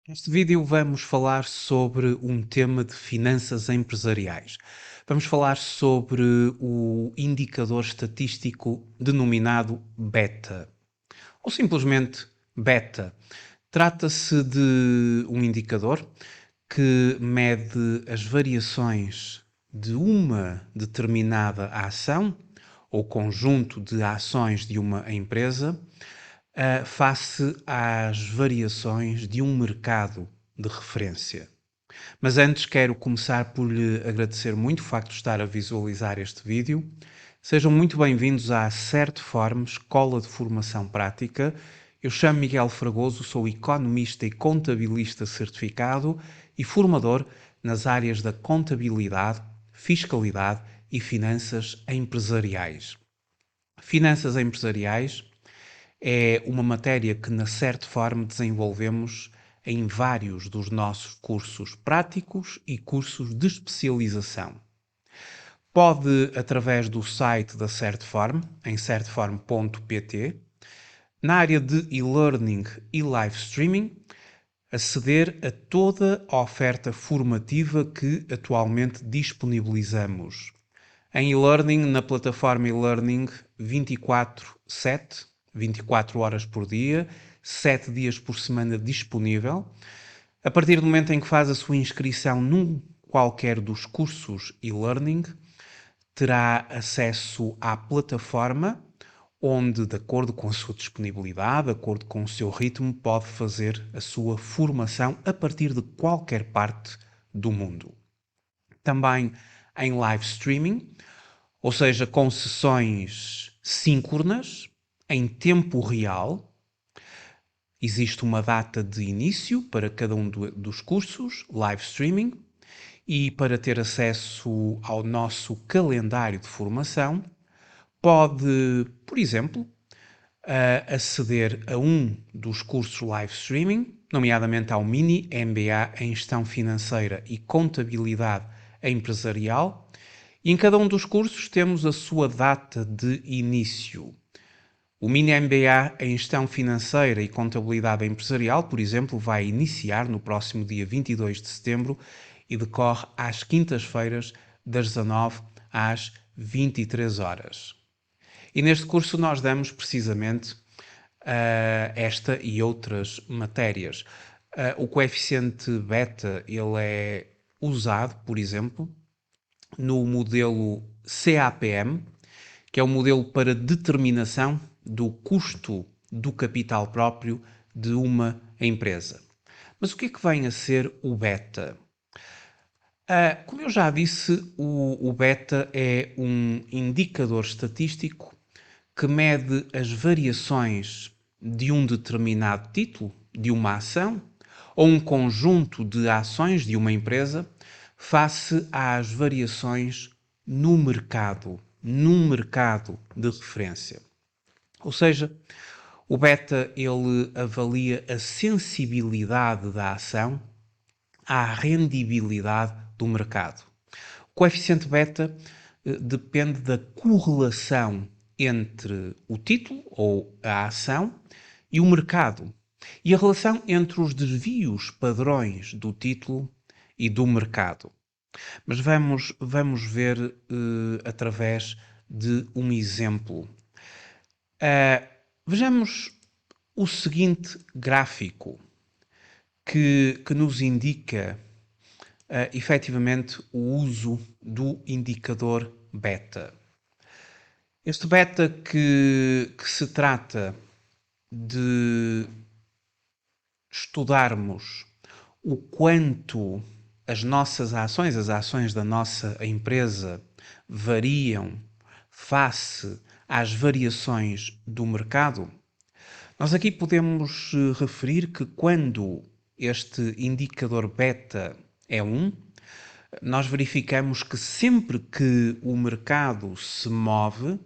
Neste vídeo vamos falar sobre um tema de finanças empresariais. Vamos falar sobre o indicador estatístico denominado beta, ou simplesmente beta. Trata-se de um indicador que mede as variações de uma determinada ação ou conjunto de ações de uma empresa face às variações de um mercado de referência. Mas antes quero começar por lhe agradecer muito o facto de estar a visualizar este vídeo. Sejam muito bem-vindos à Certform, Escola de Formação Prática. Eu chamo Miguel Fragoso, sou economista e contabilista certificado e formador nas áreas da contabilidade, fiscalidade e finanças empresariais. Finanças empresariais é uma matéria que na Certform desenvolvemos em vários dos nossos cursos práticos e cursos de especialização. Pode, através do site da Certform, em certform.pt, na área de e-learning e live streaming, aceder a toda a oferta formativa que atualmente disponibilizamos. Em e-learning, na plataforma e-learning 24/7, 24 horas por dia, 7 dias por semana disponível. A partir do momento em que faz a sua inscrição num qualquer dos cursos e-learning, terá acesso à plataforma onde, de acordo com a sua disponibilidade, de acordo com o seu ritmo, pode fazer a sua formação a partir de qualquer parte do mundo. Também em live streaming, ou seja, com sessões síncronas, em tempo real. Existe uma data de início para cada um dos cursos, live streaming, e para ter acesso ao nosso calendário de formação, pode, por exemplo, aceder a um dos cursos live streaming, nomeadamente ao Mini MBA em Gestão Financeira e Contabilidade Empresarial, e em cada um dos cursos temos a sua data de início. O Mini MBA em Gestão Financeira e Contabilidade Empresarial, por exemplo, vai iniciar no próximo dia 22 de setembro e decorre às quintas-feiras, das 19 às 23 horas. E neste curso nós damos precisamente esta e outras matérias. O coeficiente beta ele é usado, por exemplo, no modelo CAPM, que é o modelo para determinação do custo do capital próprio de uma empresa. Mas o que é que vem a ser o beta? Como eu já disse, o beta é um indicador estatístico que mede as variações de um determinado título, de uma ação, ou um conjunto de ações de uma empresa face às variações no mercado, num mercado de referência. Ou seja, o beta ele avalia a sensibilidade da ação à rendibilidade do mercado. O coeficiente beta depende da correlação entre o título ou a ação e o mercado e a relação entre os desvios padrões do título e do mercado. Mas vamos ver através de um exemplo. Vejamos o seguinte gráfico que nos indica efetivamente o uso do indicador beta. Este beta que se trata de estudarmos o quanto as nossas ações, as ações da nossa empresa, variam face às variações do mercado, nós aqui podemos referir que quando este indicador beta é 1, nós verificamos que sempre que o mercado se move,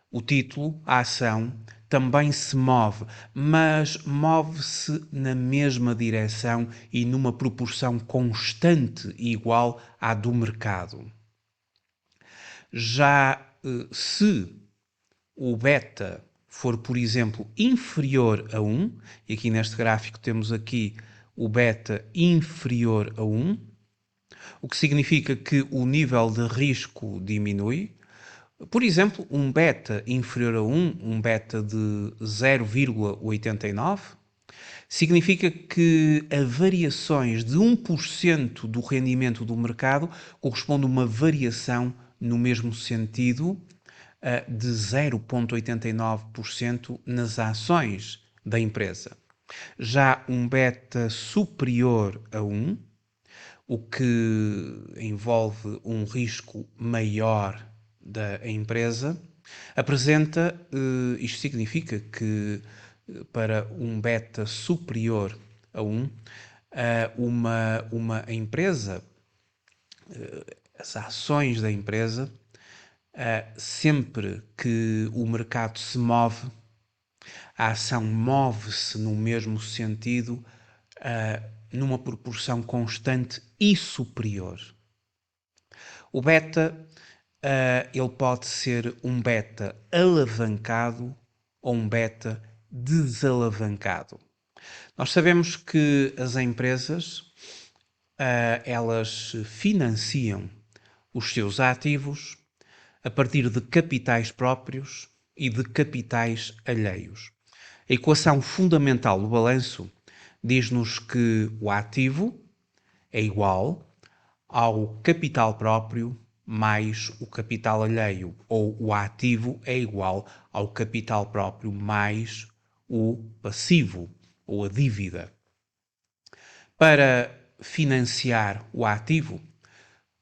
o título, a ação, também se move, mas move-se na mesma direção e numa proporção constante e igual à do mercado. Já se o beta for, por exemplo, inferior a 1, e aqui neste gráfico temos aqui o beta inferior a 1, o que significa que o nível de risco diminui. Por exemplo, um beta inferior a 1, um beta de 0,89, significa que a variações de 1% do rendimento do mercado corresponde a uma variação no mesmo sentido de 0,89% nas ações da empresa. Já um beta superior a 1, o que envolve um risco maior da empresa, apresenta, isto significa que para um beta superior a 1, uma empresa, as ações da empresa, sempre que o mercado se move, a ação move-se no mesmo sentido, numa proporção constante e superior. O beta, ele pode ser um beta alavancado ou um beta desalavancado. Nós sabemos que as empresas, elas financiam os seus ativos a partir de capitais próprios e de capitais alheios. A equação fundamental do balanço diz-nos que o ativo é igual ao capital próprio mais o capital alheio, ou o ativo é igual ao capital próprio mais o passivo, ou a dívida. Para financiar o ativo,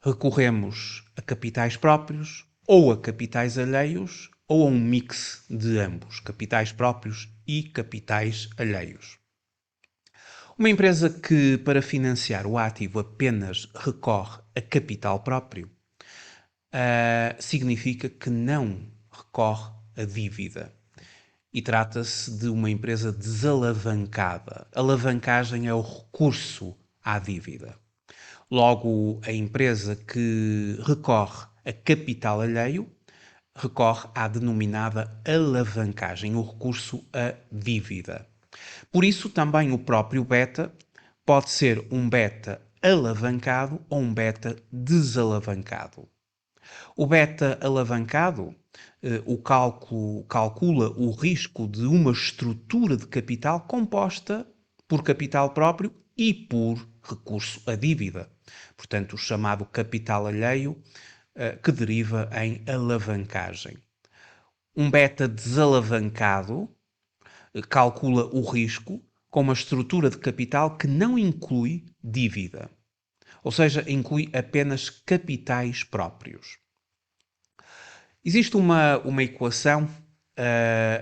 recorremos a capitais próprios, ou a capitais alheios, ou a um mix de ambos, capitais próprios e capitais alheios. Uma empresa que, para financiar o ativo, apenas recorre a capital próprio, significa que não recorre a dívida. E trata-se de uma empresa desalavancada. Alavancagem é o recurso à dívida. Logo, a empresa que recorre a capital alheio recorre à denominada alavancagem, o recurso à dívida. Por isso, também o próprio beta pode ser um beta alavancado ou um beta desalavancado. O beta alavancado, o cálculo calcula o risco de uma estrutura de capital composta por capital próprio e por recurso à dívida. Portanto, o chamado capital alheio, que deriva em alavancagem. Um beta desalavancado calcula o risco com uma estrutura de capital que não inclui dívida, ou seja, inclui apenas capitais próprios. Existe uma equação,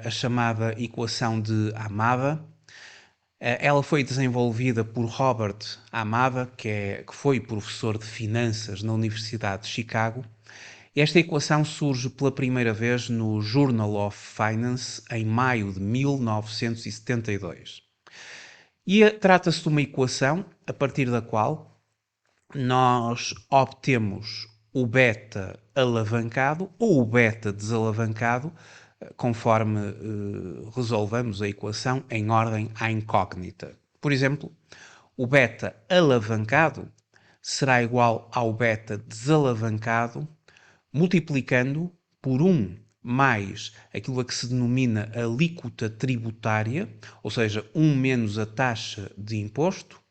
a chamada equação de Amada. Ela foi desenvolvida por Robert Amada, que foi professor de finanças na Universidade de Chicago. Esta equação surge pela primeira vez no Journal of Finance em maio de 1972. E trata-se de uma equação a partir da qual nós obtemos o beta alavancado ou o beta desalavancado, conforme resolvamos a equação em ordem à incógnita. Por exemplo, o beta alavancado será igual ao beta desalavancado multiplicando por 1 mais aquilo a que se denomina alíquota tributária, ou seja, 1 menos a taxa de imposto,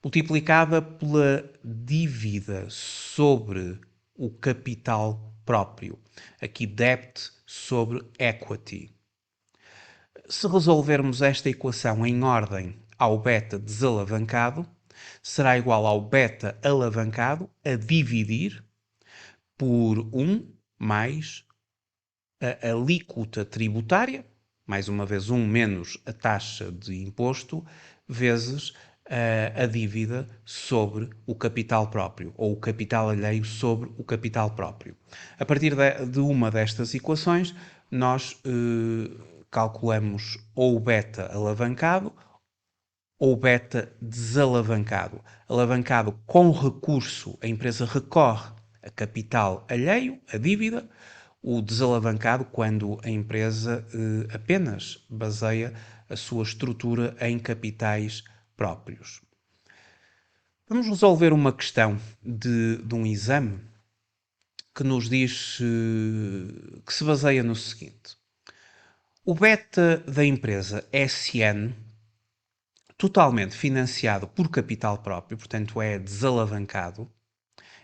multiplicada pela dívida sobre o capital próprio. Aqui debt sobre equity. Se resolvermos esta equação em ordem ao beta desalavancado, será igual ao beta alavancado a dividir por 1 mais a alíquota tributária, mais uma vez 1 menos a taxa de imposto, vezes a dívida sobre o capital próprio, ou o capital alheio sobre o capital próprio. A partir de uma destas equações, nós calculamos ou o beta alavancado ou beta desalavancado. Alavancado com recurso, a empresa recorre a capital alheio, a dívida. O desalavancado quando a empresa apenas baseia a sua estrutura em capitais próprios. Vamos resolver uma questão de um exame que nos diz que se baseia no seguinte. O beta da empresa SN, totalmente financiado por capital próprio, portanto é desalavancado,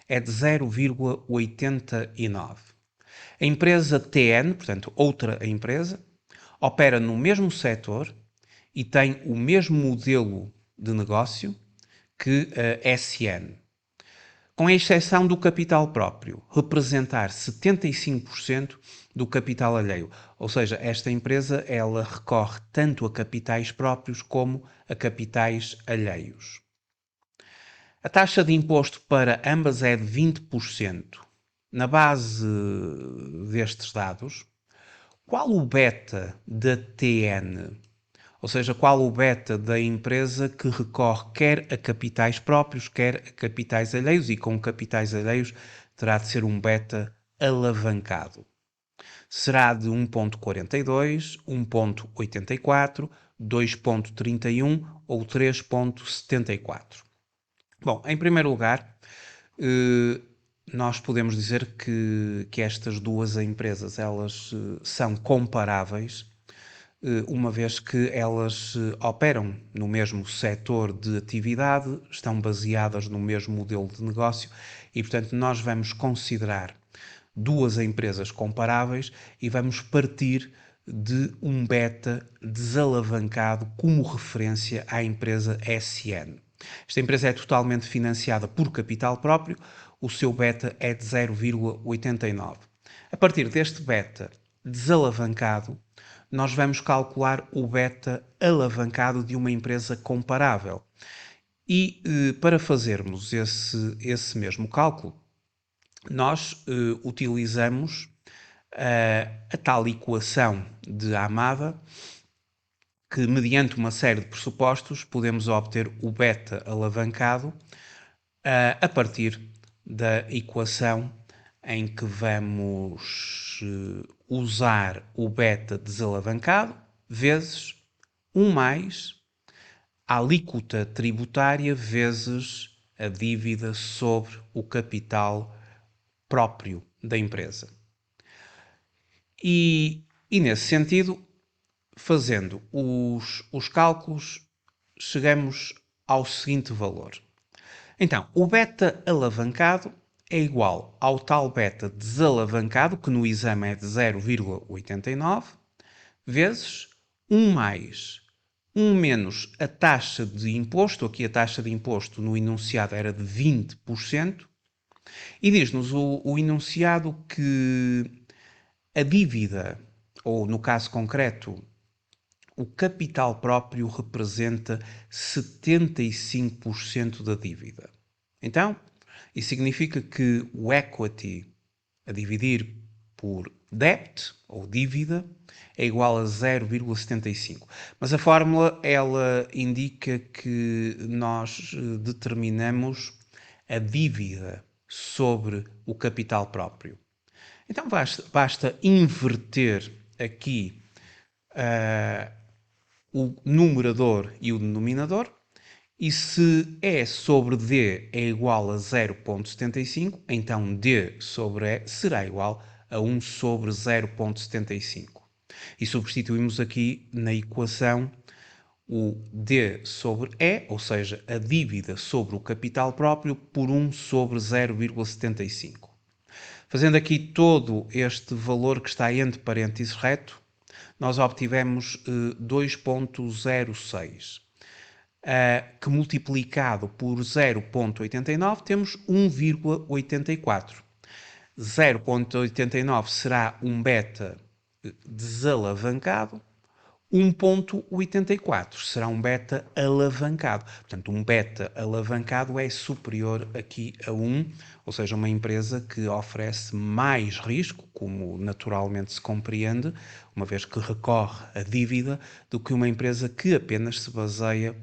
é de 0,89. A empresa TN, portanto outra empresa, opera no mesmo setor e tem o mesmo modelo de negócio que a SN, com exceção do capital próprio, representar 75% do capital alheio. Ou seja, esta empresa ela recorre tanto a capitais próprios como a capitais alheios. A taxa de imposto para ambas é de 20%. Na base destes dados, qual o beta da TN? Ou seja, qual o beta da empresa que recorre quer a capitais próprios, quer a capitais alheios, e com capitais alheios terá de ser um beta alavancado. Será de 1,42, 1,84, 2,31 ou 3,74. Bom, em primeiro lugar, nós podemos dizer que estas duas empresas elas são comparáveis, uma vez que elas operam no mesmo setor de atividade, estão baseadas no mesmo modelo de negócio e, portanto, nós vamos considerar duas empresas comparáveis e vamos partir de um beta desalavancado como referência à empresa SN. Esta empresa é totalmente financiada por capital próprio, o seu beta é de 0,89. A partir deste beta desalavancado, nós vamos calcular o beta alavancado de uma empresa comparável. E para fazermos esse mesmo cálculo, nós utilizamos a tal equação de Amada, que mediante uma série de pressupostos podemos obter o beta alavancado a partir da equação em que vamos usar o beta desalavancado vezes 1 mais a alíquota tributária vezes a dívida sobre o capital próprio da empresa. E nesse sentido, fazendo os cálculos, chegamos ao seguinte valor. Então, o beta alavancado é igual ao tal beta desalavancado, que no exame é de 0,89, vezes 1 mais 1 menos a taxa de imposto, aqui a taxa de imposto no enunciado era de 20%, e diz-nos o enunciado que a dívida, ou no caso concreto, o capital próprio representa 75% da dívida. Então, isso significa que o equity a dividir por debt, ou dívida, é igual a 0,75. Mas a fórmula, ela indica que nós determinamos a dívida sobre o capital próprio. Então basta inverter aqui o numerador e o denominador, e se E sobre D é igual a 0,75, então D sobre E será igual a 1 sobre 0,75. E substituímos aqui na equação o D sobre E, ou seja, a dívida sobre o capital próprio, por 1 sobre 0,75. Fazendo aqui todo este valor que está entre parênteses reto, nós obtivemos 2,06, que multiplicado por 0,89 temos 1,84. 0,89 será um beta desalavancado, 1,84 será um beta alavancado. Portanto, um beta alavancado é superior aqui a 1, ou seja, uma empresa que oferece mais risco, como naturalmente se compreende, uma vez que recorre à dívida, do que uma empresa que apenas se baseia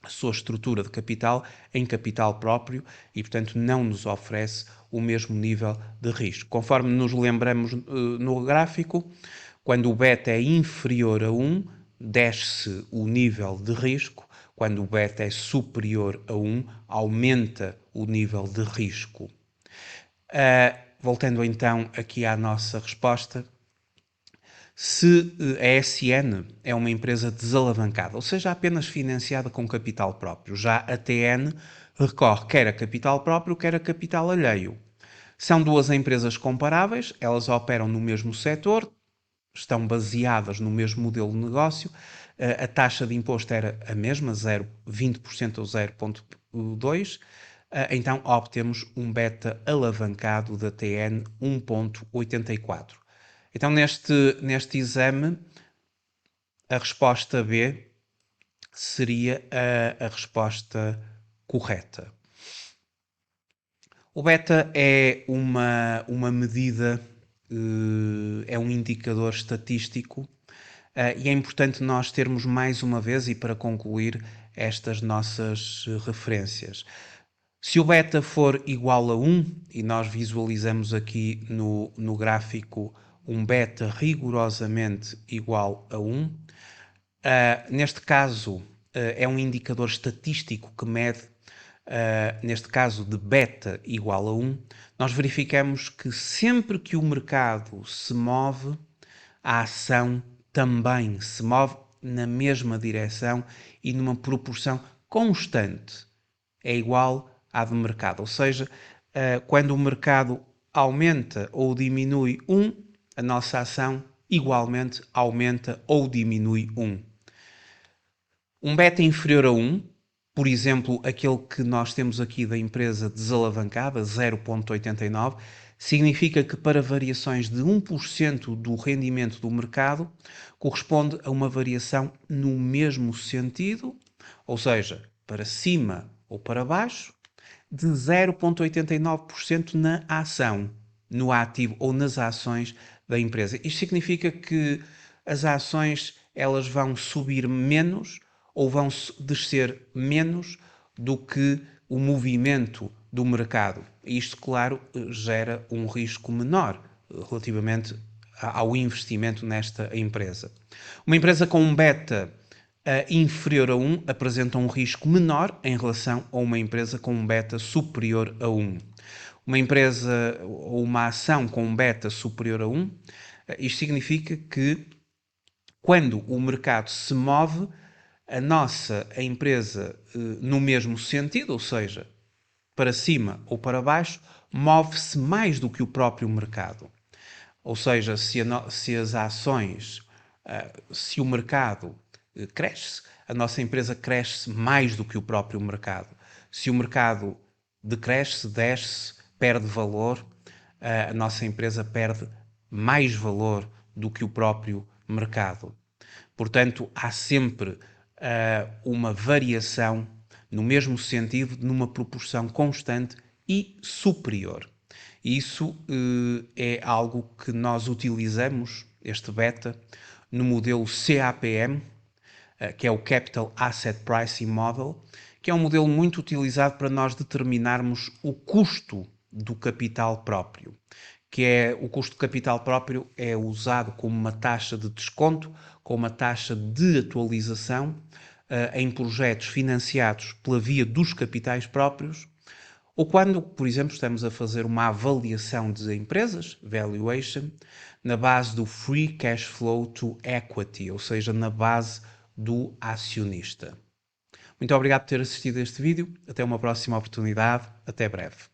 a sua estrutura de capital em capital próprio e, portanto, não nos oferece o mesmo nível de risco. Conforme nos lembramos no gráfico, quando o beta é inferior a 1, desce o nível de risco. Quando o beta é superior a 1, aumenta o nível de risco. Voltando então aqui à nossa resposta, se a SN é uma empresa desalavancada, ou seja, apenas financiada com capital próprio, já a TN recorre quer a capital próprio, quer a capital alheio. São duas empresas comparáveis, elas operam no mesmo setor, estão baseadas no mesmo modelo de negócio, a taxa de imposto era a mesma, 20% ou 0,2%, então obtemos um beta alavancado da TN 1,84. Então neste exame, a resposta B seria a resposta correta. O beta é uma medida, é um indicador estatístico, e é importante nós termos mais uma vez, e para concluir, estas nossas referências. Se o beta for igual a 1, e nós visualizamos aqui no gráfico um beta rigorosamente igual a 1, neste caso é um indicador estatístico que mede, neste caso de beta igual a 1, nós verificamos que sempre que o mercado se move, a ação também se move na mesma direção e numa proporção constante. É igual à do mercado. Ou seja, quando o mercado aumenta ou diminui 1, a nossa ação igualmente aumenta ou diminui 1. Um beta inferior a 1, por exemplo, aquele que nós temos aqui da empresa desalavancada, 0,89, significa que para variações de 1% do rendimento do mercado, corresponde a uma variação no mesmo sentido, ou seja, para cima ou para baixo, de 0,89% na ação, no ativo ou nas ações da empresa. Isto significa que as ações elas vão subir menos ou vão descer menos do que o movimento do mercado. Isto, claro, gera um risco menor relativamente ao investimento nesta empresa. Uma empresa com um beta inferior a 1 apresenta um risco menor em relação a uma empresa com um beta superior a 1. Uma empresa ou uma ação com um beta superior a 1, isto significa que quando o mercado se move, a empresa, no mesmo sentido, ou seja, para cima ou para baixo, move-se mais do que o próprio mercado. Ou seja, se as ações, se o mercado cresce, a nossa empresa cresce mais do que o próprio mercado. Se o mercado decresce, desce, perde valor, a nossa empresa perde mais valor do que o próprio mercado. Portanto, há sempre uma variação no mesmo sentido, numa proporção constante e superior. Isso é algo que nós utilizamos, este beta, no modelo CAPM, que é o Capital Asset Pricing Model, que é um modelo muito utilizado para nós determinarmos o custo do capital próprio, que é o custo de capital próprio é usado como uma taxa de desconto, como uma taxa de atualização em projetos financiados pela via dos capitais próprios, ou quando, por exemplo, estamos a fazer uma avaliação de empresas, valuation, na base do free cash flow to equity, ou seja, na base do acionista. Muito obrigado por ter assistido a este vídeo. Até uma próxima oportunidade. Até breve.